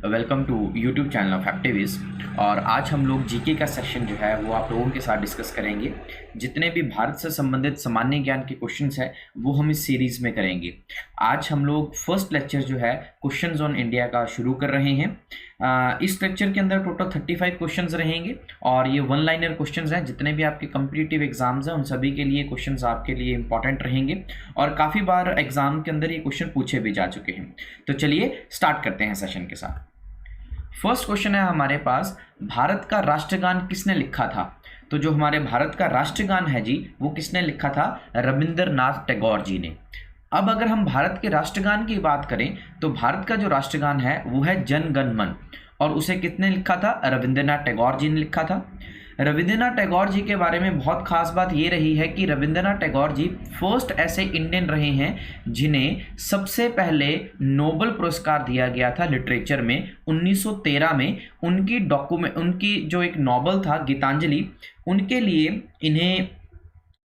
Welcome to YouTube channel of activist. और आज हम लोग जीके का सेक्शन जो है वो आप लोगों के साथ डिस्कस करेंगे। जितने भी भारत से संबंधित सामान्य ज्ञान के क्वेश्चंस हैं वो हम इस सीरीज़ में करेंगे। आज हम लोग फर्स्ट लेक्चर जो है क्वेश्चंस ऑन इंडिया का शुरू कर रहे हैं। इस लेक्चर के अंदर टोटल 35 क्वेश्चंस रहेंगे और ये वन लाइनर क्वेश्चंस हैं। जितने भी आपके कॉम्पिटिटिव एग्जाम्स हैं उन सभी के लिए क्वेश्चंस आपके लिए इंपॉर्टेंट रहेंगे और काफ़ी बार एग्जाम के अंदर ये क्वेश्चन पूछे भी जा चुके हैं। तो चलिए स्टार्ट करते हैं सेशन के साथ। फर्स्ट क्वेश्चन है हमारे पास, भारत का राष्ट्रगान किसने लिखा था? तो जो हमारे भारत का राष्ट्रगान है जी वो किसने लिखा था? रविंद्रनाथ टैगोर जी ने। अब अगर हम भारत के राष्ट्रगान की बात करें तो भारत का जो राष्ट्रगान है वो है जन गण मन, और उसे किसने लिखा था? रविंद्रनाथ टैगोर जी ने लिखा था। रविंद्रनाथ टैगोर जी के बारे में बहुत खास बात ये रही है कि रविंद्रनाथ टैगोर जी फर्स्ट ऐसे इंडियन रहे हैं जिन्हें सबसे पहले नोबेल पुरस्कार दिया गया था लिटरेचर में 1913 में। उनकी जो एक नॉवल था गीतांजलि, उनके लिए इन्हें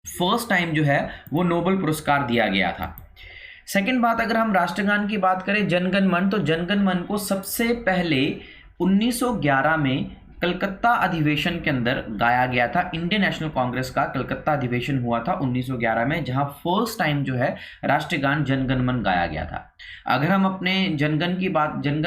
फर्स्ट टाइम जो है वो नोबेल पुरस्कार दिया गया था। सेकंड बात, अगर हम राष्ट्रगान की बात करें जनगण मन, तो जनगण मन को सबसे पहले 1911 में कलकत्ता अधिवेशन के अंदर गाया गया था। इंडियन नेशनल कांग्रेस का कलकत्ता अधिवेशन हुआ था 1911 में, जहां फर्स्ट टाइम जो है राष्ट्रगान जनगण मन गाया गया था। अगर हम अपने जनगण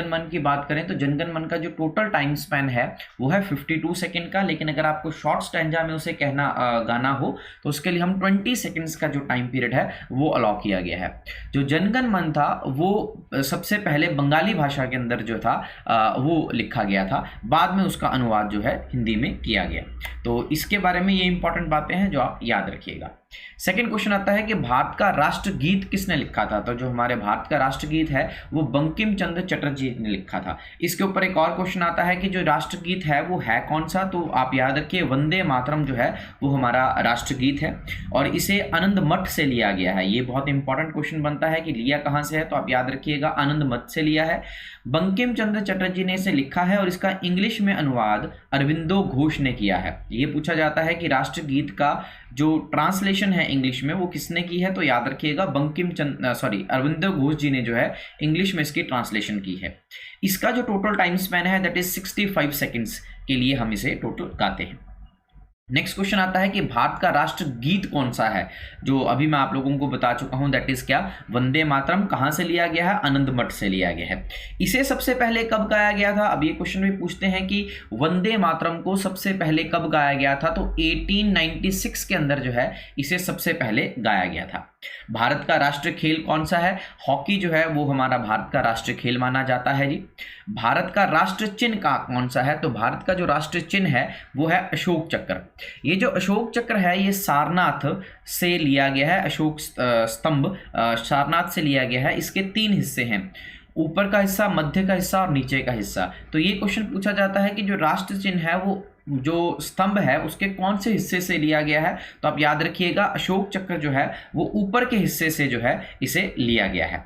मन की बात करें तो जनगण मन का जो टोटल टाइम स्पैन है वो है 52 सेकंड का, लेकिन अगर आपको शॉर्ट स्टैंजा में उसे गाना हो तो उसके लिए हम 20 सेकंड्स का जो टाइम पीरियड है वो अलाउ किया गया है। जो जनगण मन था वो सबसे पहले बंगाली भाषा के अंदर जो था वो लिखा गया था, बाद में उसका अनुवाद जो है हिंदी में किया गया। तो इसके बारे में ये इंपॉर्टेंट बातें हैं जो आप याद रखिएगा। सेकंड क्वेश्चन आता है कि भारत का राष्ट्रगीत किसने लिखा था? तो जो हमारे भारत का राष्ट्रगीत है वो बंकिम चंद्र चटर्जी ने लिखा था। इसके ऊपर एक और क्वेश्चन आता है कि जो राष्ट्रगीत है वो है कौन सा? तो आप याद रखिए वंदे मातरम जो है वो हमारा राष्ट्रगीत है और इसे आनंद मठ से लिया गया है। ये बहुत इंपॉर्टेंट क्वेश्चन बनता है कि लिया कहां से है, तो आप याद रखिएगा आनंद मठ से लिया है। बंकिम चंद्र चटर्जी ने इसे लिखा है और इसका इंग्लिश में अनुवाद अरविंदो घोष ने किया है। ये पूछा जाता है कि राष्ट्रगीत का जो ट्रांसलेशन है इंग्लिश में वो किसने की है, तो याद रखिएगा अरविंदो घोष जी ने जो है इंग्लिश में इसकी ट्रांसलेशन की है। इसका जो टोटल टाइम स्पैन है दैट इज 65 सेकंड्स के लिए हम इसे टोटल गाते हैं। नेक्स्ट क्वेश्चन आता है कि भारत का राष्ट्रगीत कौन सा है? जो अभी मैं आप लोगों को बता चुका हूं दैट इज क्या? वंदे मातरम। कहां से लिया गया है? आनंद मठ से लिया गया है। इसे सबसे पहले कब गाया गया था? अब ये क्वेश्चन भी पूछते हैं कि वंदे मातरम को सबसे पहले कब गाया गया था, तो 1896 के अंदर जो है इसे सबसे पहले गाया गया था। भारत का राष्ट्रीय खेल कौन सा है? हॉकी जो है वो हमारा भारत का राष्ट्रीय खेल माना जाता है जी। भारत का राष्ट्र चिन्ह का कौन सा है? तो भारत का जो राष्ट्रीय चिन्ह है वो है अशोक चक्र। ये जो अशोक चक्र है ये सारनाथ से लिया गया है। अशोक स्तंभ सारनाथ से लिया गया है। इसके 3 हिस्से हैं, ऊपर का हिस्सा, मध्य का हिस्सा और नीचे का हिस्सा। तो ये क्वेश्चन पूछा जाता है कि जो राष्ट्र चिन्ह है वो जो स्तंभ है उसके कौन से हिस्से से लिया गया है, तो आप याद रखिएगा अशोक चक्र जो है वो ऊपर के हिस्से से जो है इसे लिया गया है।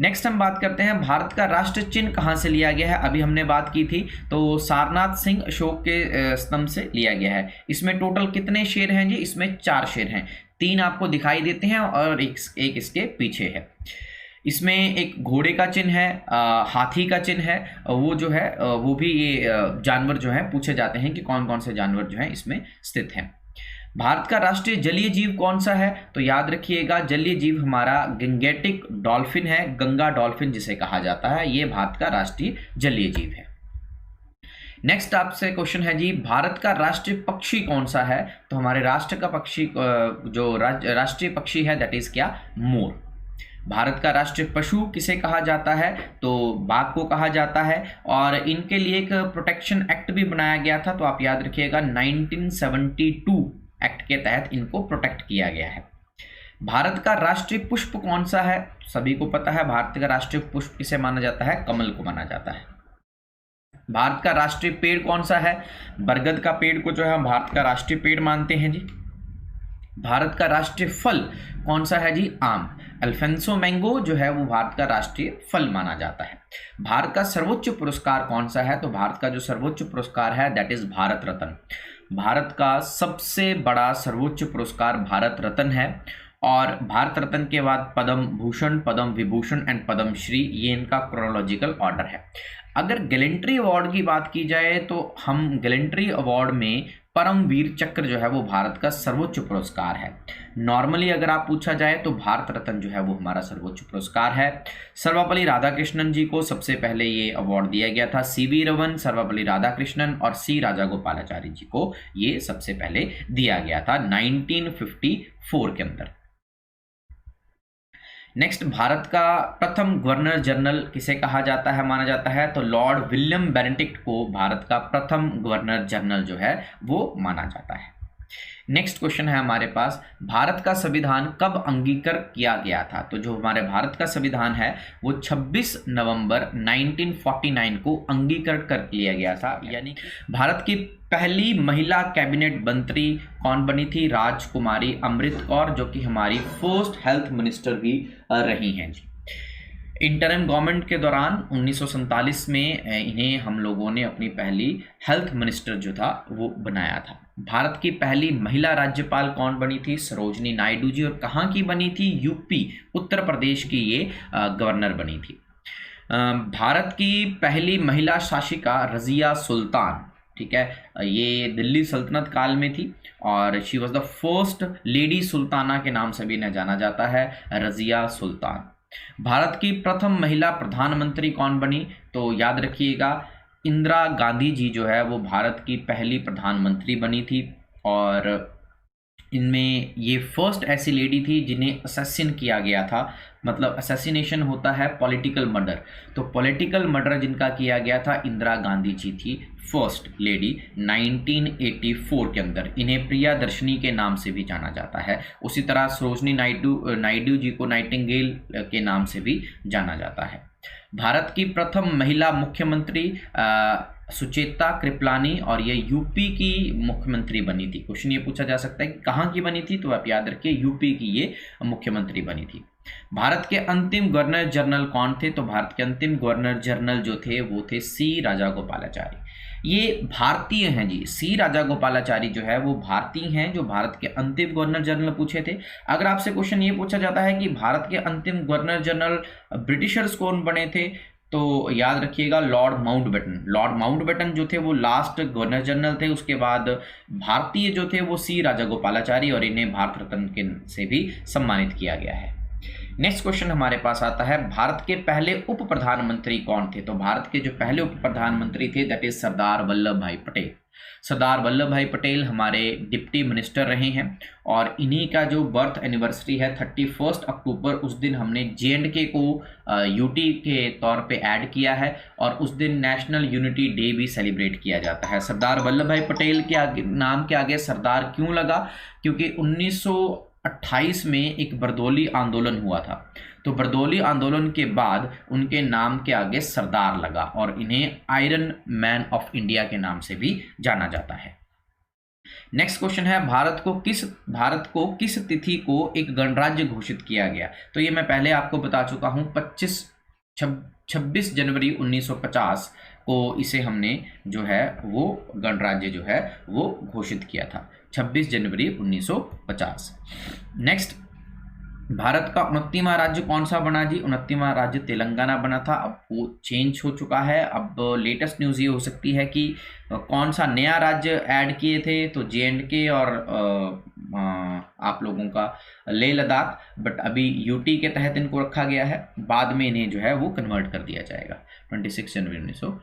नेक्स्ट हम बात करते हैं भारत का राष्ट्र चिन्ह कहां से लिया गया है। अभी हमने बात की थी तो सारनाथ सिंह अशोक के स्तंभ से लिया गया है। इसमें टोटल कितने शेर हैं जी? इसमें 4 शेर हैं, 3 आपको दिखाई देते हैं और एक इसके पीछे है। इसमें एक घोड़े का चिन्ह है, हाथी का चिन्ह है, वो जो है वो भी ये जानवर जो है पूछे जाते हैं कि कौन कौन से जानवर जो है इसमें स्थित हैं। भारत का राष्ट्रीय जलीय जीव कौन सा है? तो याद रखिएगा जलीय जीव हमारा गंगेटिक डॉल्फिन है, गंगा डॉल्फिन जिसे कहा जाता है, ये भारत का राष्ट्रीय जलीय जीव है। नेक्स्ट आपसे क्वेश्चन है जी, भारत का राष्ट्रीय पक्षी कौन सा है? तो हमारे राष्ट्र का पक्षी जो राष्ट्रीय पक्षी है दैट इज क्या? मोर। भारत का राष्ट्रीय पशु किसे कहा जाता है? तो बाघ को कहा जाता है और इनके लिए एक प्रोटेक्शन एक्ट भी बनाया गया था, तो आप याद रखिएगा 1972 एक्ट के तहत इनको प्रोटेक्ट किया गया है। भारत का राष्ट्रीय पुष्प कौन सा है? सभी को पता है भारत का राष्ट्रीय पुष्प किसे माना जाता है? कमल को माना जाता है। भारत का राष्ट्रीय पेड़ कौन सा है? बरगद का पेड़ को जो है भारत का राष्ट्रीय पेड़ मानते हैं जी। भारत का राष्ट्रीय फल कौन सा है जी? आम। अल्फेंसो मैंगो जो है वो भारत का राष्ट्रीय फल माना जाता है। भारत का सर्वोच्च पुरस्कार कौन सा है? तो भारत का जो सर्वोच्च पुरस्कार है दैट इज भारत रत्न। भारत का सबसे बड़ा सर्वोच्च पुरस्कार भारत रत्न है और भारत रत्न के बाद पद्म भूषण, पद्म विभूषण एंड पद्म श्री, ये इनका क्रोनोलॉजिकल ऑर्डर है। अगर गैलेंट्री अवार्ड की बात की जाए तो हम गैलेंट्री अवार्ड में परमवीर चक्र जो है वो भारत का सर्वोच्च पुरस्कार है। नॉर्मली अगर आप पूछा जाए तो भारत रत्न जो है वो हमारा सर्वोच्च पुरस्कार है। सर्वपल्ली राधाकृष्णन जी को सबसे पहले ये अवार्ड दिया गया था। सीवी रमन, सर्वपल्ली राधाकृष्णन और सी राजागोपालाचारी जी को ये सबसे पहले दिया गया था 1954 के अंदर। नेक्स्ट, भारत का प्रथम गवर्नर जनरल किसे कहा जाता है, माना जाता है, तो लॉर्ड विलियम बेनेडिक्ट को भारत का प्रथम गवर्नर जनरल जो है वो माना जाता है। नेक्स्ट क्वेश्चन है हमारे पास, भारत का संविधान कब अंगीकृत किया गया था? तो जो हमारे भारत का संविधान है वो 26 नवंबर 1949 को अंगीकृत कर लिया गया था। यानी भारत की पहली महिला कैबिनेट मंत्री कौन बनी थी? राजकुमारी अमृत कौर, जो कि हमारी फर्स्ट हेल्थ मिनिस्टर भी रही हैं जी। इंटरिम गवर्नमेंट के दौरान 1947 में इन्हें हम लोगों ने अपनी पहली हेल्थ मिनिस्टर जो था वो बनाया था। भारत की पहली महिला राज्यपाल कौन बनी थी? सरोजनी नायडू जी। और कहाँ की बनी थी? यूपी, उत्तर प्रदेश की ये गवर्नर बनी थी। भारत की पहली महिला शासिका रजिया सुल्तान, ठीक है, ये दिल्ली सल्तनत काल में थी और she was the first lady Sultana के नाम से भी इन्हें जाना जाता है, रजिया सुल्तान। भारत की प्रथम महिला प्रधानमंत्री कौन बनी? तो याद रखिएगा, इंदिरा गांधी जी जो है वो भारत की पहली प्रधानमंत्री बनी थी और इनमें ये फर्स्ट ऐसी लेडी थी जिन्हें असैसिन किया गया था। मतलब असैसिनेशन होता है पॉलिटिकल मर्डर, तो पॉलिटिकल मर्डर जिनका किया गया था इंदिरा गांधी जी थी फर्स्ट लेडी 1984 के अंदर। इन्हें प्रियदर्शनी के नाम से भी जाना जाता है। उसी तरह सरोजनी नायडू जी को नाइटिंगेल के नाम से भी जाना जाता है। भारत की प्रथम महिला मुख्यमंत्री सुचेता कृपलानी और ये यूपी की मुख्यमंत्री बनी थी। क्वेश्चन ये पूछा जा सकता है कि कहाँ की बनी थी, तो आप याद रखिए यूपी की ये मुख्यमंत्री बनी थी। भारत के अंतिम गवर्नर जनरल कौन थे? तो भारत के अंतिम गवर्नर जनरल जो थे वो थे सी राजागोपालाचारी। ये भारतीय हैं जी, सी राजागोपालाचारी जो है वो भारतीय हैं जो भारत के अंतिम गवर्नर जनरल पूछे थे। अगर आपसे क्वेश्चन ये पूछा जाता है कि भारत के अंतिम गवर्नर जनरल ब्रिटिशर्स कौन बने थे, तो याद रखिएगा लॉर्ड माउंटबेटन। लॉर्ड माउंटबेटन जो थे वो लास्ट गवर्नर जनरल थे। उसके बाद भारतीय जो थे वो सी राजागोपालाचारी और इन्हें भारत रत्न के से भी सम्मानित किया गया है। नेक्स्ट क्वेश्चन हमारे पास आता है, भारत के पहले उप प्रधानमंत्री कौन थे? तो भारत के जो पहले उप प्रधानमंत्री थे दैट इज सरदार वल्लभ भाई पटेल। सरदार वल्लभ भाई पटेल हमारे डिप्टी मिनिस्टर रहे हैं और इन्हीं का जो बर्थ एनिवर्सरी है 31 अक्टूबर, उस दिन हमने JNK को यूटी के तौर पे ऐड किया है और उस दिन नेशनल यूनिटी डे भी सेलिब्रेट किया जाता है। सरदार वल्लभ भाई पटेल के आगे नाम के आगे सरदार क्यों लगा? क्योंकि 1928 में एक बरदौली आंदोलन हुआ था, तो बरदौली आंदोलन के बाद उनके नाम के आगे सरदार लगा और इन्हें आयरन मैन ऑफ इंडिया के नाम से भी जाना जाता है। नेक्स्ट क्वेश्चन है, भारत को किस तिथि को एक गणराज्य घोषित किया गया? तो ये मैं पहले आपको बता चुका हूं, 26 जनवरी 1950 को इसे हमने जो है वो गणराज्य जो है वो घोषित किया था, 26 जनवरी 1950। नेक्स्ट, भारत का 29वां राज्य कौन सा बना जी? 29वां राज्य तेलंगाना बना था, अब वो चेंज हो चुका है। अब लेटेस्ट न्यूज़ ये हो सकती है कि कौन सा नया राज्य ऐड किए थे, तो JNK और आप लोगों का लेह लद्दाख, बट अभी यूटी के तहत इनको रखा गया है, बाद में इन्हें जो है वो कन्वर्ट कर दिया जाएगा 26 जनवरी 1900।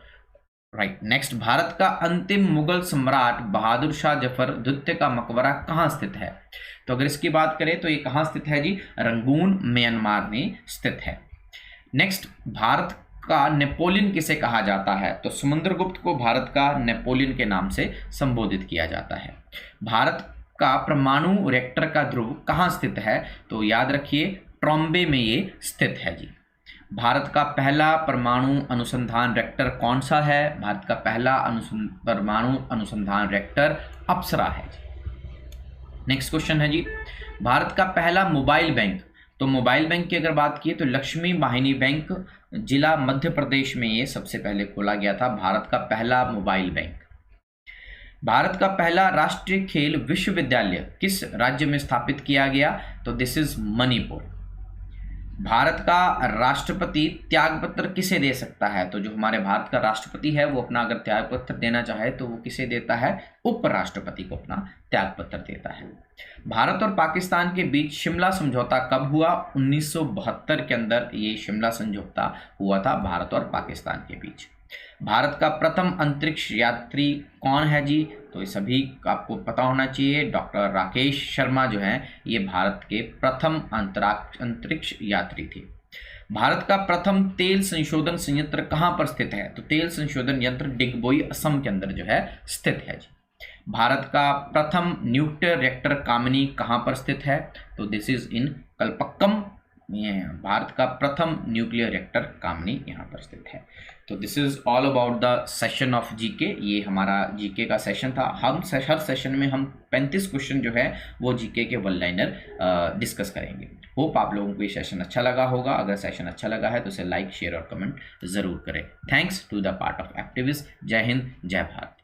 राइट। नेक्स्ट, भारत का अंतिम मुगल सम्राट बहादुर शाह जफर द्वितीय का मकबरा कहाँ स्थित है? तो अगर इसकी बात करें तो ये कहाँ स्थित है जी? रंगून, म्यांमार में स्थित है। नेक्स्ट, भारत का नेपोलियन किसे कहा जाता है? तो समुद्रगुप्त को भारत का नेपोलियन के नाम से संबोधित किया जाता है। भारत का परमाणु रिएक्टर का ध्रुव कहाँ स्थित है? तो याद रखिए ट्रॉम्बे में ये स्थित है जी। भारत का पहला परमाणु अनुसंधान रिएक्टर कौन सा है? भारत का पहला परमाणु अनुसंधान रिएक्टर अप्सरा है। नेक्स्ट क्वेश्चन है जी, भारत का पहला मोबाइल बैंक। तो मोबाइल बैंक की अगर बात की तो लक्ष्मी वाहिनी बैंक, जिला मध्य प्रदेश में ये सबसे पहले खोला गया था, भारत का पहला मोबाइल बैंक। भारत का पहला राष्ट्रीय खेल विश्वविद्यालय किस राज्य में स्थापित किया गया? तो दिस इज मणिपुर। भारत का राष्ट्रपति त्यागपत्र किसे दे सकता है? तो जो हमारे भारत का राष्ट्रपति है वो अपना अगर त्यागपत्र देना चाहे तो वो किसे देता है? उपराष्ट्रपति को अपना त्यागपत्र देता है। भारत और पाकिस्तान के बीच शिमला समझौता कब हुआ? 1972 के अंदर ये शिमला समझौता हुआ था भारत और पाकिस्तान के बीच। भारत का प्रथम अंतरिक्ष यात्री कौन है जी? तो ये सभी आपको पता होना चाहिए, डॉक्टर राकेश शर्मा जो हैं ये भारत के प्रथम अंतरिक्ष यात्री थे। भारत का प्रथम तेल संशोधन संयंत्र कहाँ पर स्थित है? तो तेल संशोधन यंत्र डिगबोई असम के अंदर जो है स्थित है जी। भारत का प्रथम न्यूक्लियर रिएक्टर कामिनी कहाँ पर स्थित है? तो this is in Kalpakkam. Bharat का प्रथम न्यूक्लियर रिएक्टर कामिनी यहाँ पर स्थित है। तो this is all about the session of GK. ये हमारा जीके का सेशन था। हम हर सेशन में हम 35 क्वेश्चन जो है वो जीके के वन लाइनर डिस्कस करेंगे। होप आप लोगों को ये सेशन अच्छा लगा होगा। अगर सेशन अच्छा लगा है तो इसे लाइक, शेयर और कमेंट जरूर करें। Thanks to the part of activist. जय हिंद, जय भारत।